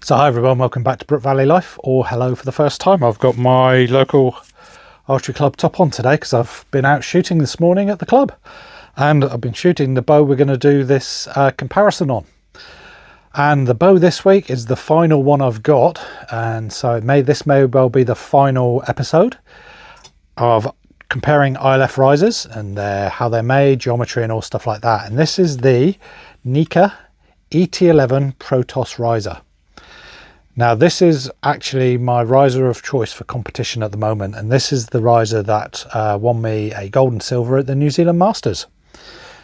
So hi everyone, welcome back to Brook Valley Life, or hello for the first time. I've got my local archery club top on today because I've been out shooting this morning at the club, and I've been shooting the bow we're going to do this comparison on. And the bow this week is the final one I've got, and so this may well be the final episode of comparing ILF risers and how they're made, geometry and all stuff like that. And this is the Nik'a ET-11 Protoss riser. Now this is actually my riser of choice for competition at the moment, and this is the riser that won me a gold and silver at the New Zealand Masters.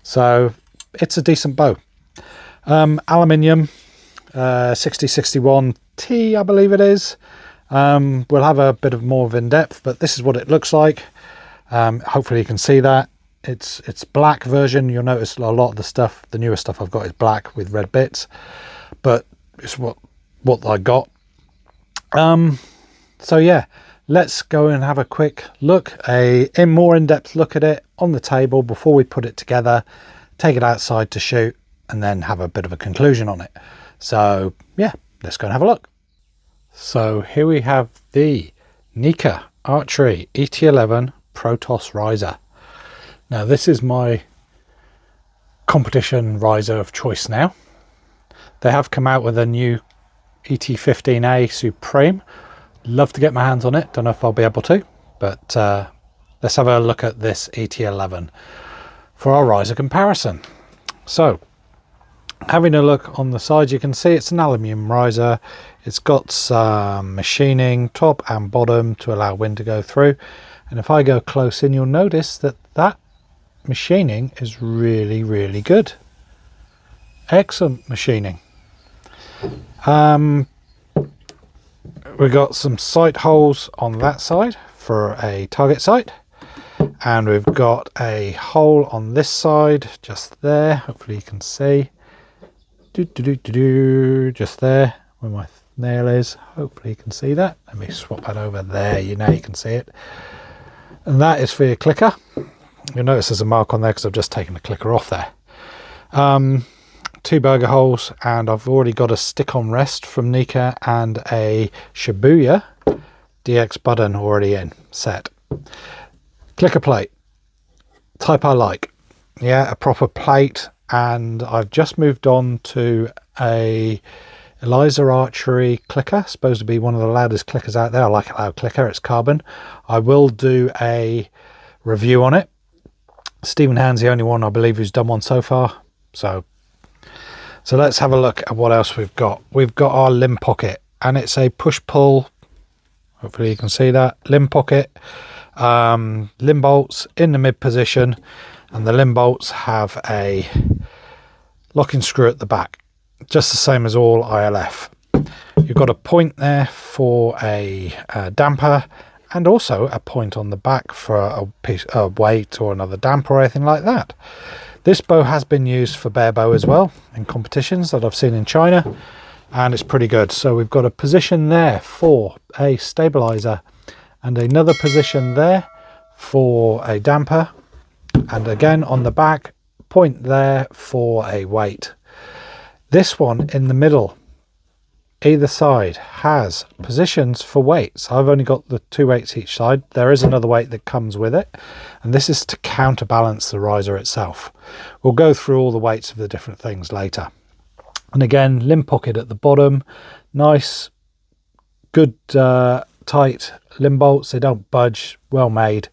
So it's a decent bow. Aluminium, 6061T I believe it is. We'll have a bit of more of in-depth, but this is what it looks like. Hopefully you can see that. It's black version. You'll notice a lot of the stuff, the newer stuff I've got is black with red bits, but it's what I got. So yeah, let's go and have a quick look, more in-depth look at it on the table before we put it together, take it outside to shoot, and then have a bit of a conclusion on it. So yeah, let's go and have a look. So here we have the Nik'a Archery ET-11 Protoss riser. Now this is my competition riser of choice now. They have come out with a new ET-15A Supreme. Love to get my hands on it. Don't know if I'll be able to, but let's have a look at this ET-11 for our riser comparison. So having a look on the side, you can see it's an aluminium riser. It's got some machining top and bottom to allow wind to go through, and if I go close in, you'll notice that machining is really good. Excellent machining. We've got some sight holes on that side for a target sight, and we've got a hole on this side just there. Hopefully you can see just there where my nail is. Hopefully you can see that. Let me swap that over there. You can see it, and that is for your clicker. You'll notice there's a mark on there because I've just taken the clicker off there. 2 burger holes, and I've already got a stick-on rest from Nik'a and a Shibuya DX button already in set. Clicker plate, type I like. Yeah, a proper plate, and I've just moved on to a Eliza Archery clicker, supposed to be one of the loudest clickers out there. I like a loud clicker, it's carbon. I will do a review on it. Stephen Hand's the only one I believe who's done one so far. So let's have a look at what else we've got. We've got our limb pocket, and it's a push-pull. Hopefully you can see that. Limb pocket. Limb bolts in the mid position, and the limb bolts have a locking screw at the back, just the same as all ILF. You've got a point there for a damper, and also a point on the back for a weight or another damper or anything like that. This bow has been used for bare bow as well in competitions that I've seen in China, and it's pretty good. So we've got a position there for a stabilizer, and another position there for a damper, and again on the back, point there for a weight. This one in the middle, either side, has positions for weights. I've only got the 2 weights each side. There is another weight that comes with it, and this is to counterbalance the riser itself. We'll go through all the weights of the different things later. And again, limb pocket at the bottom, nice, good tight limb bolts. They don't budge, well made,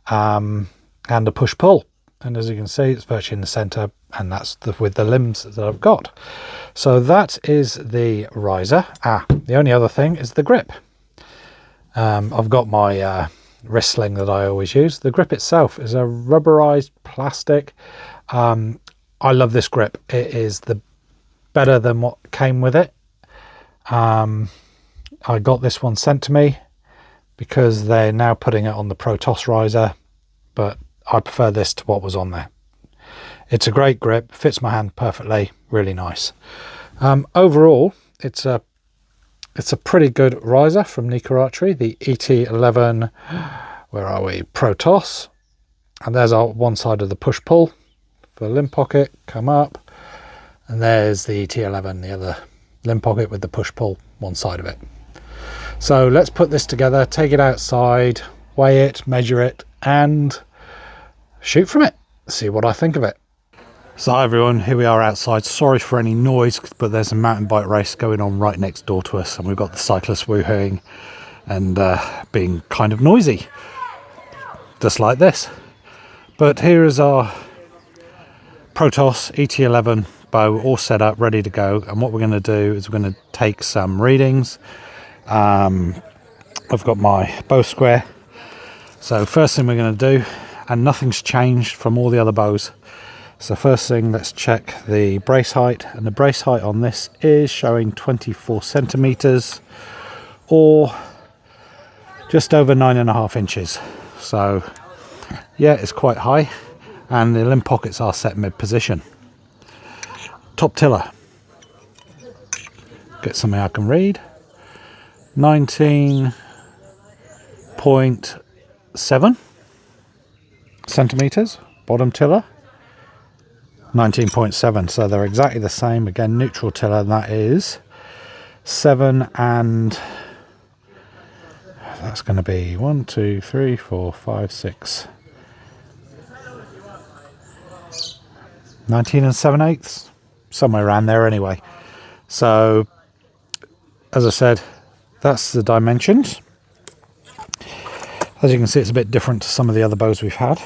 and a push-pull. And as you can see, it's virtually in the center, and that's with the limbs that I've got. So that is the riser. The only other thing is the grip. I've got my wrist sling that I always use. The grip itself is a rubberized plastic. I love this grip. It is better than what came with it. I got this one sent to me because they're now putting it on the Protoss riser, but I prefer this to what was on there. It's a great grip, fits my hand perfectly, really nice. Overall, it's a pretty good riser from Nik'a Archery, the ET-11, where are we, Protoss. And there's our one side of the push-pull for the limb pocket, come up. And there's the ET-11, the other limb pocket with the push-pull one side of it. So let's put this together, take it outside, weigh it, measure it, and shoot from it. See what I think of it. So hi everyone, here we are outside. Sorry for any noise, but there's a mountain bike race going on right next door to us, and we've got the cyclists woohooing and being kind of noisy, just like this. But here is our Protoss ET-11 bow all set up, ready to go. And what we're going to do is we're going to take some readings. I've got my bow square. So first thing we're going to do, and nothing's changed from all the other bows. So first thing, let's check the brace height. And the brace height on this is showing 24 centimeters or just over 9.5 inches. So yeah, it's quite high. And the limb pockets are set mid position. Top tiller. Get something I can read. 19.7 centimeters. Bottom tiller. 19.7. So they're exactly the same. Again, neutral tiller, and that is 7, and that's going to be 1, 2, 3, 4, 5, 6. 19 7/8, somewhere around there anyway. So as I said, that's the dimensions. As you can see, it's a bit different to some of the other bows we've had.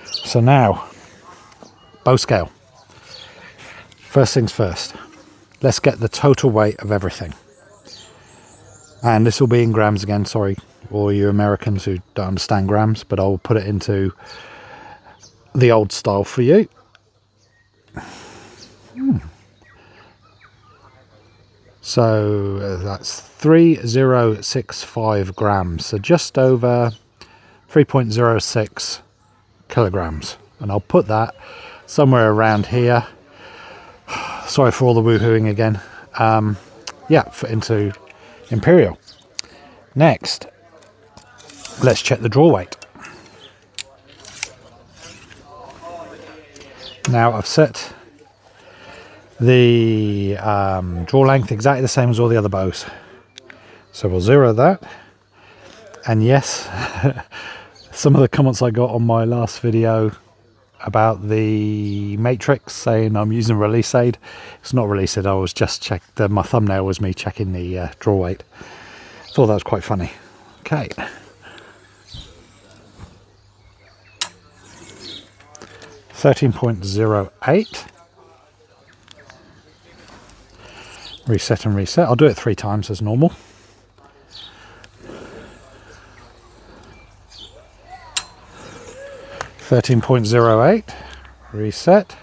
So now, bow scale. First things first, let's get the total weight of everything. And this will be in grams again, sorry all you Americans who don't understand grams, but I'll put it into the old style for you. So that's 3065 grams, so just over 3.06 kilograms, and I'll put that somewhere around here. Sorry for all the woohooing again. Yeah, into Imperial. Next, let's check the draw weight. Now I've set the draw length exactly the same as all the other bows, so we'll zero that. And yes, some of the comments I got on my last video about the matrix saying I'm using release aid, it's not release aid, I was just checked, my thumbnail was me checking the draw weight. Thought that was quite funny. Okay, 13.08. Reset and reset. I'll do it 3 times as normal. $13.08. Reset.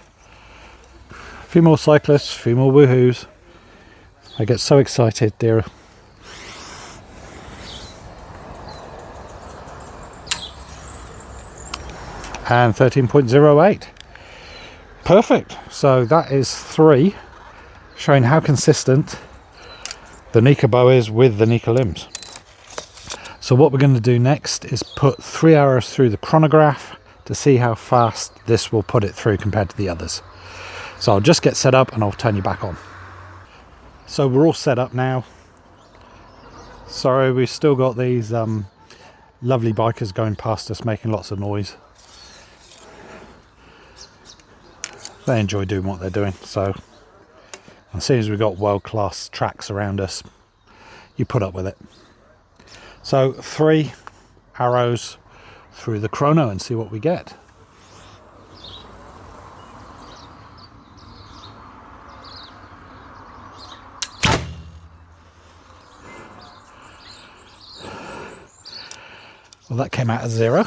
A few more cyclists, a few more woohoos. I get so excited, dear. And 13.08. Perfect. So that is 3. Showing how consistent the Nik'a bow is with the Nik'a limbs. So what we're going to do next is put 3 arrows through the chronograph to see how fast this will put it through compared to the others. So I'll just get set up and I'll turn you back on. So we're all set up now. Sorry, we've still got these lovely bikers going past us making lots of noise. They enjoy doing what they're doing, so as soon as we've got world-class tracks around us, you put up with it. So 3 arrows through the chrono and see what we get. Well, that came out as 0.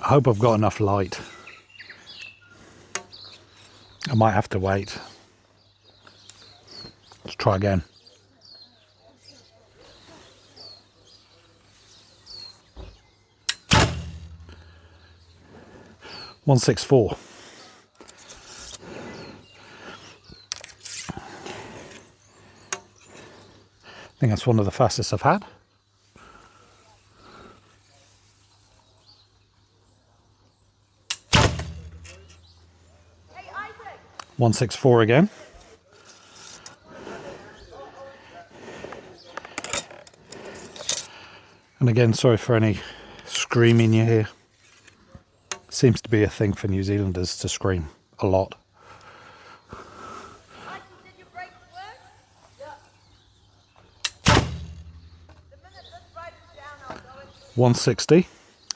I hope I've got enough light. I might have to wait. Let's try again. $164. I think that's one of the fastest I've had. $164 again. And again, sorry for any screaming you hear. Seems to be a thing for New Zealanders to scream a lot. 160.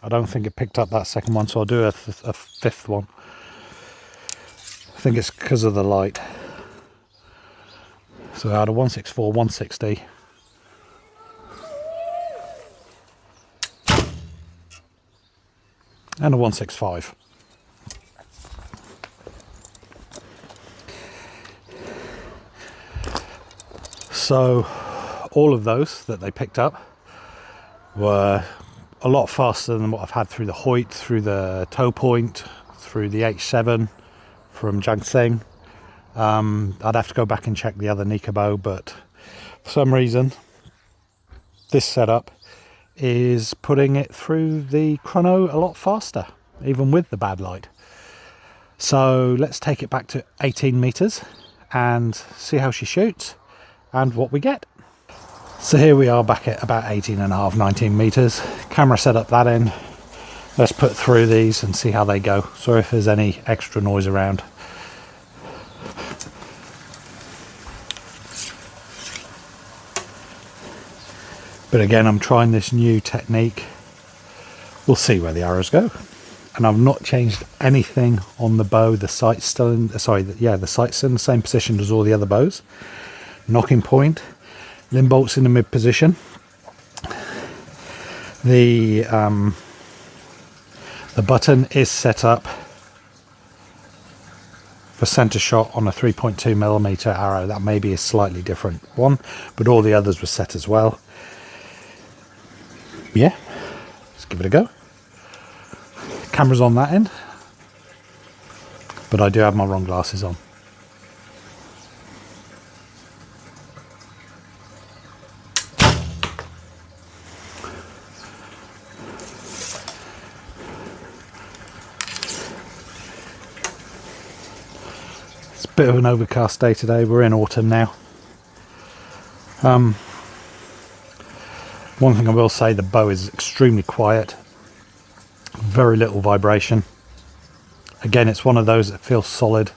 I don't think it picked up that second one, so I'll do a fifth one. I think it's because of the light. So out of 164, 160. And a 165. So all of those that they picked up were a lot faster than what I've had through the Hoyt, through the Toe Point, through the H7 from Jangseng. I'd have to go back and check the other Nik'a bow, but for some reason this setup is putting it through the chrono a lot faster, even with the bad light. So let's take it back to 18 meters and see how she shoots and what we get. So here we are back at about 18.5, 19 meters. Camera set up that end. Let's put through these and see how they go. Sorry if there's any extra noise around. But again, I'm trying this new technique. We'll see where the arrows go. And I've not changed anything on the bow. The sight's still in, the sight's in the same position as all the other bows. Knocking point, limb bolts in the mid position. The button is set up for center shot on a 3.2mm arrow. That may be a slightly different one, but all the others were set as well. Yeah, let's give it a go. Camera's on that end, but I do have my wrong glasses on. It's a bit of an overcast day today. We're in autumn now. One thing I will say, the bow is extremely quiet, very little vibration. Again, it's one of those that feels solid.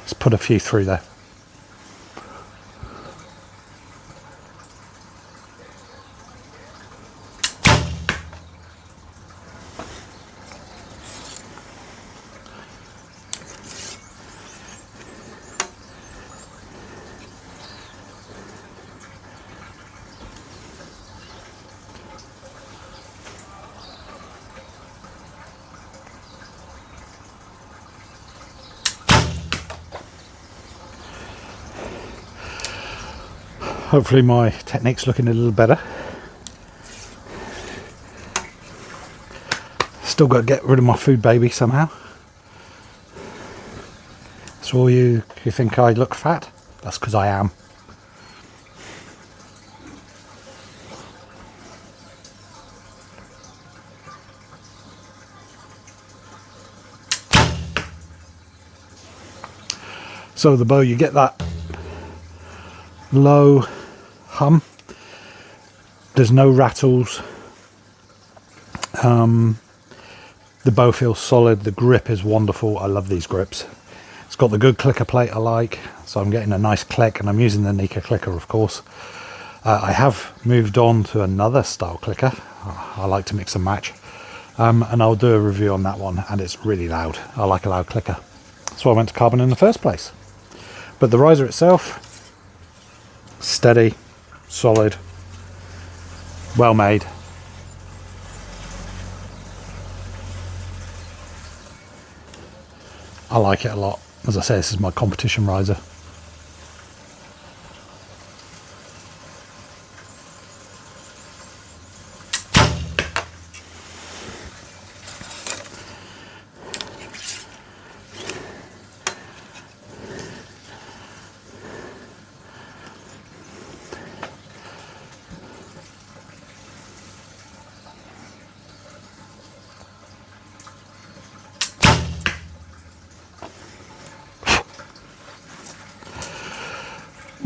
Let's put a few through there. Hopefully my technique's looking a little better. Still got to get rid of my food baby somehow. So all you who think I look fat, that's because I am. So the bow, you get that low hum, there's no rattles, the bow feels solid, the grip is wonderful. I love these grips. It's got the good clicker plate I like, so I'm getting a nice click, and I'm using the Nik'a clicker, of course. I have moved on to another style clicker. I like to mix and match, and I'll do a review on that one, and it's really loud. I like a loud clicker. That's why I went to carbon in the first place. But the riser itself, steady, solid, well made. I like it a lot. As I say, this is my competition riser.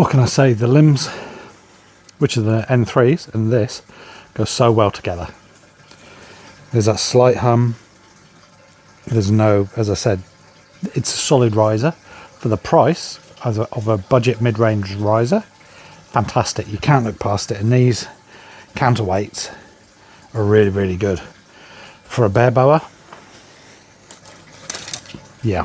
What can I say? The limbs which are the N3s, and this go so well together. There's that slight hum. There's no, as I said, it's a solid riser for the price of a budget mid-range riser. Fantastic. You can't look past it, and these counterweights are really, really good for a bear bower. Yeah.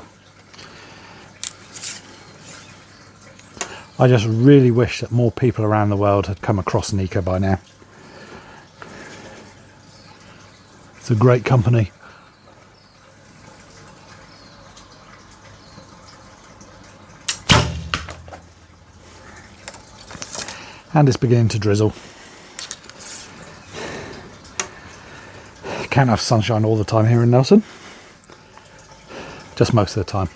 I just really wish that more people around the world had come across Nik'a by now. It's a great company. And it's beginning to drizzle. Can't have sunshine all the time here in Nelson. Just most of the time.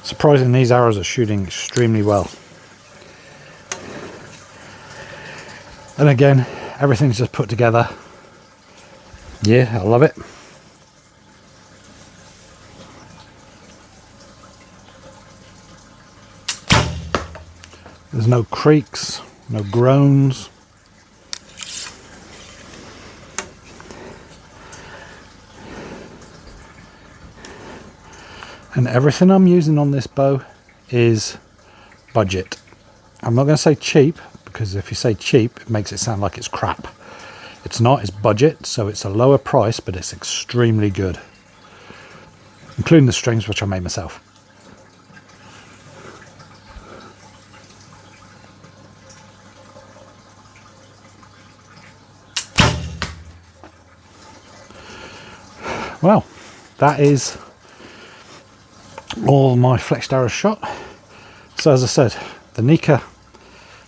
Surprising, these arrows are shooting extremely well. And again, everything's just put together. Yeah, I love it. There's no creaks, no groans. And everything I'm using on this bow is budget. I'm not going to say cheap, because if you say cheap, it makes it sound like it's crap. It's not, it's budget, so it's a lower price, but it's extremely good. Including the strings, which I made myself. Well, that is all my flexed arrows shot. So as I said, the Nik'a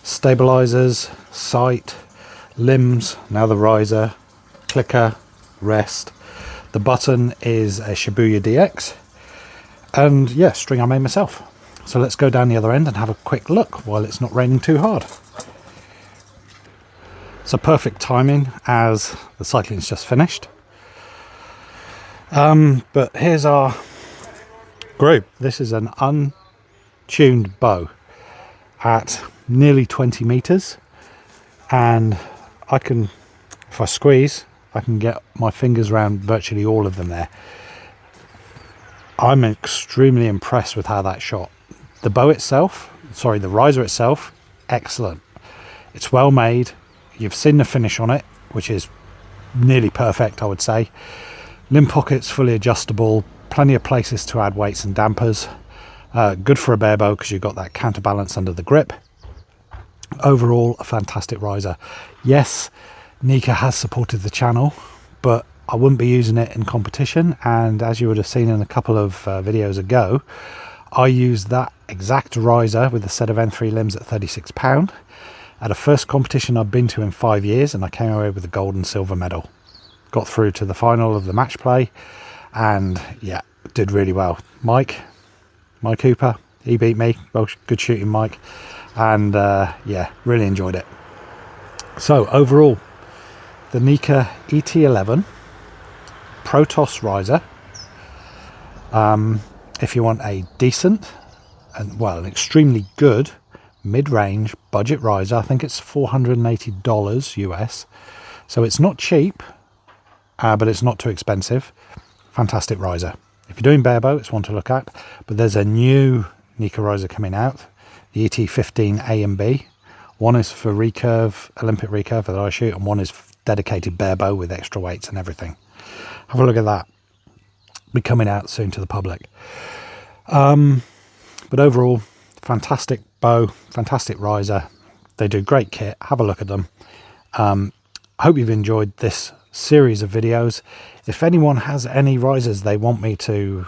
stabilizers, sight, limbs, now the riser, clicker, rest. The button is a Shibuya DX, and yeah, string I made myself. So let's go down the other end and have a quick look while it's not raining too hard. So perfect timing as the cycling's just finished. But here's our group. This is an untuned bow at nearly 20 meters, and I can, if I squeeze, I can get my fingers around virtually all of them there. I'm extremely impressed with how that shot. The bow itself, sorry, the riser itself, excellent. It's well made. You've seen the finish on it, which is nearly perfect, I would say. Limb pockets fully adjustable, plenty of places to add weights and dampers. Good for a bare bow because you've got that counterbalance under the grip. Overall, a fantastic riser. Yes, Nik'a has supported the channel, but I wouldn't be using it in competition, and as you would have seen in a couple of videos ago, I used that exact riser with a set of N3 limbs at £36 at a first competition I've been to in 5 years, and I came away with a gold and silver medal. Got through to the final of the match play, and yeah, did really well. Mike Cooper, he beat me. Well, good shooting, Mike. And yeah, really enjoyed it. So overall, the Nik'a ET-11 Protoss riser. If you want a decent and, well, an extremely good mid-range budget riser, I think it's $480 US. So it's not cheap, but it's not too expensive. Fantastic riser. If you're doing bare bow, it's one to look at. But there's a new Nik'a riser coming out, the ET-15 A and B. One is for recurve, Olympic recurve that I shoot, and one is dedicated bare bow with extra weights and everything. Have a look at that. Be coming out soon to the public. But overall, fantastic bow, fantastic riser. They do great kit. Have a look at them. I hope you've enjoyed this series of videos. If anyone has any risers they want me to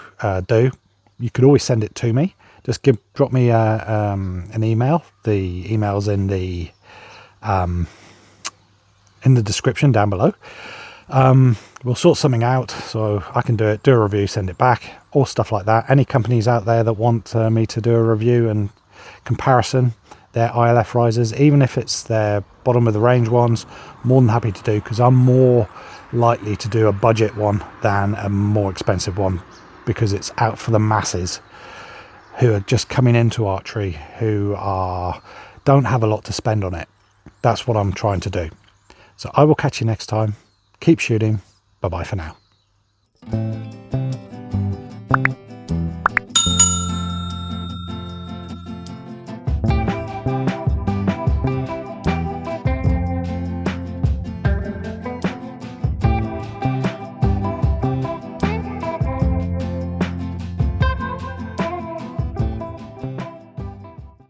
do, you could always send it to me. Just drop me an email. The email's in the description down below. We'll sort something out so I can do a review, send it back, or stuff like that. Any companies out there that want me to do a review and comparison, their ILF risers, even if it's their bottom of the range ones. More than happy to do, because I'm more likely to do a budget one than a more expensive one, because it's out for the masses who are just coming into archery, who don't have a lot to spend on it. That's what I'm trying to do. So I will catch you next time. Keep shooting. Bye bye for now.